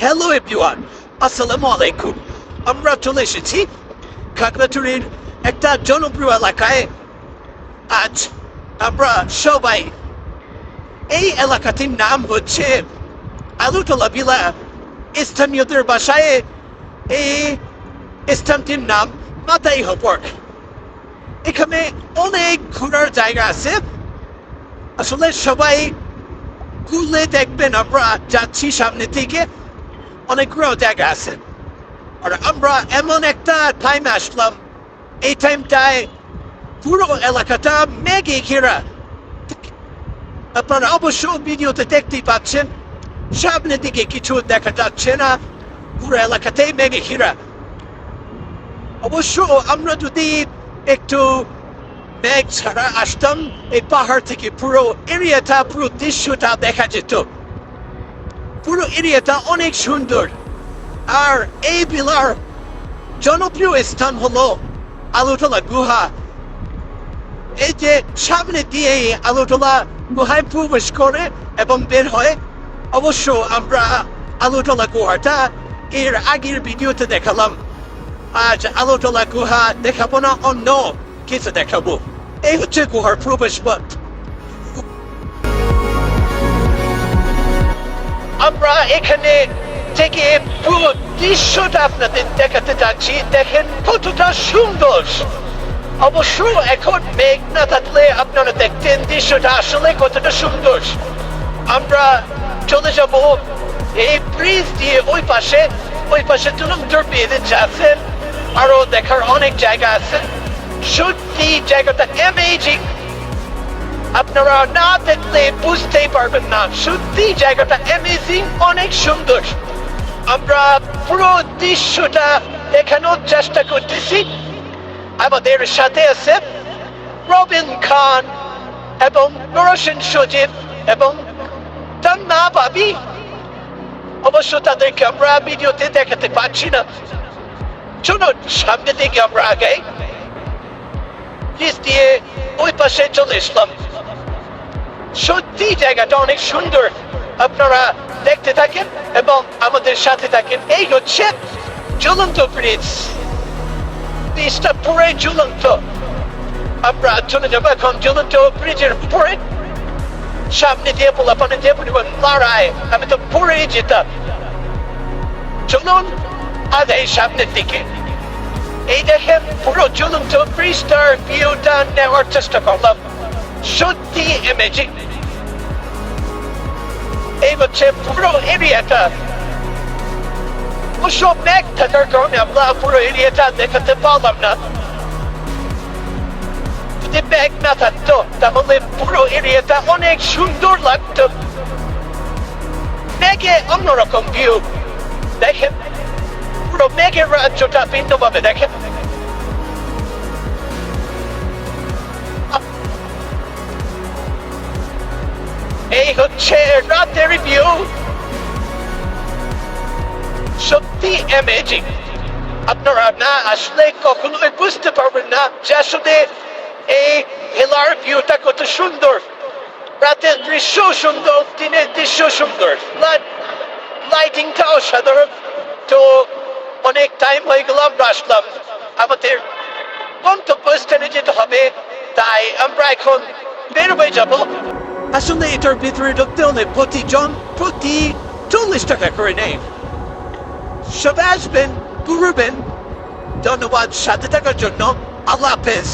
Hello everyone, আসসালামু আলাইকুম। আমরা চলে এসেছি খাগড়াছড়ির একটা জনপ্রিয় এলাকায়। আজ আমরা সবাই, এই এলাকাটির নাম হচ্ছে আলুতলা বিলা। স্থানীয়দের বাসায় এই স্থানটির নাম মাতাই হপর। এখানে অনেক ঘোরার জায়গা আছে। আসলে সবাই ঘুরলে দেখবেন আমরা যাচ্ছি সামনে থেকে, অনেকগুলো জায়গা আছে। আর আমরা এমন একটা টাইমে আসলাম, এই টাইমটায় পুরো এলাকাটা মেঘে ঘেরা। আপনারা অবশ্য ভিডিওতে দেখতেই পাচ্ছেন, সামনের দিকে কিছু দেখা যাচ্ছে না, পুরো এলাকাতেই মেঘে ঘেরা। অবশ্য আমরা যদি একটু মেঘ ছাড়া আসতাম, এই পাহাড় থেকে পুরো এরিয়াটা, পুরো দৃশ্যটা দেখা যেত। পুরো এরিয়াটা অনেক সুন্দর। আর এই বিলার জনপ্রিয় স্থান হলো আলুতলা গুহা। এই যে সামনে দিয়ে আলুতলা গুহায় প্রবেশ করে এবং বের হয়। অবশ্য আমরা আলুতলা গুহাটা এর আগের ভিডিওতে দেখালাম। আজ আলুতলা গুহা দেখাবো না, অন্য কিছু দেখাবো। এই হচ্ছে গুহার প্রবেশ পথ। আমরা এখানে থেকে পুরো দৃশ্যটা আপনাদের দেখাতে যাচ্ছি। দেখেন কতটা সুন্দর। অবশ্য এখন মেঘ না থাকলে আপনারা দেখতেন দৃশ্যটা আসলে কতটা সুন্দর। আমরা চলে যাব এই ব্রিজ দিয়ে ওই পাশে তুলন্তর বেঁধে যাচ্ছেন। আরো দেখার অনেক জায়গা আছে। সত্যি জায়গাটা অ্যামেজিং। আপনারা না দেখলে বুঝতেই পারবেন না, সত্যি জায়গাটা অ্যামেজিং, অনেক সুন্দর। আমরা পুরো দৃশ্যটা দেখানোর চেষ্টা করতেছি। আমাদের সাথে আছে রবিন খান এবং রোশন সজীব এবং তান্না বাবি। অবশ্য তাদেরকে আমরা ভিডিওতে দেখাতে পারছি না। চলুন সামনে দিকে আমরা আগাই। দিয়ে ওই পাশে চলে আসলাম। সত্যি জায়গাটা অনেক সুন্দর। আপনারা দেখতে থাকেন এবং আমাদের সাথে থাকেন। এই হচ্ছে ঝুলন্ত ব্রিজ। ব্রিজটা পুরো ঝুলন্ত। আমরা চলে যাবো এখন ঝুলন্ত ব্রিজের উপরে। সামনে দিয়ে পোলাপানে দিয়ে পরিমাণ লড়াই, আমি তো পড়েই যেতাম। চলুন আজ এই সামনের দিকে। এই দেখেন পুরো ঝুলন্ত ব্রিজটার ভিউটা নেওয়ার চেষ্টা করলাম। সত্যি অ্যামেজিং। এই হচ্ছে পুরো এরিয়াটা। অবশ্য মেঘ থাকার কারণে আমরা পুরো এরিয়াটা দেখাতে পারলাম না। যদি মেঘ না থাকতো তাহলে পুরো এরিয়াটা অনেক সুন্দর লাগতো। মেঘে অন্যরকম ভিউ। দেখেন পুরো মেঘের রাজ্যটা ভিন্নভাবে দেখেন। এই হচ্ছে রাতের ভিউ। সত্যি অ্যামেজিং। আপনারা না আসলে কখনোই বুঝতে পারবেন না যে আসলে এই হিলার ভিউটা কত সুন্দর। রাতের দৃশ্য সুন্দর, দিনের দৃশ্য সুন্দর, লাইটিংটাও সাধারণ। তো অনেক টাইম হয়ে গেল, আমরা আসলাম। আমাদের গন্তব্যস্থানে যেতে হবে, তাই আমরা এখন বের হয়ে যাব। আসলে এটার ভিতরে ঢুকতে হলে প্রতি 40 টাকা করে নেই। সবাই আসবেন, ঘুরবেন। ধন্যবাদ সাথে থাকার জন্য। আল্লাহ হাফেজ।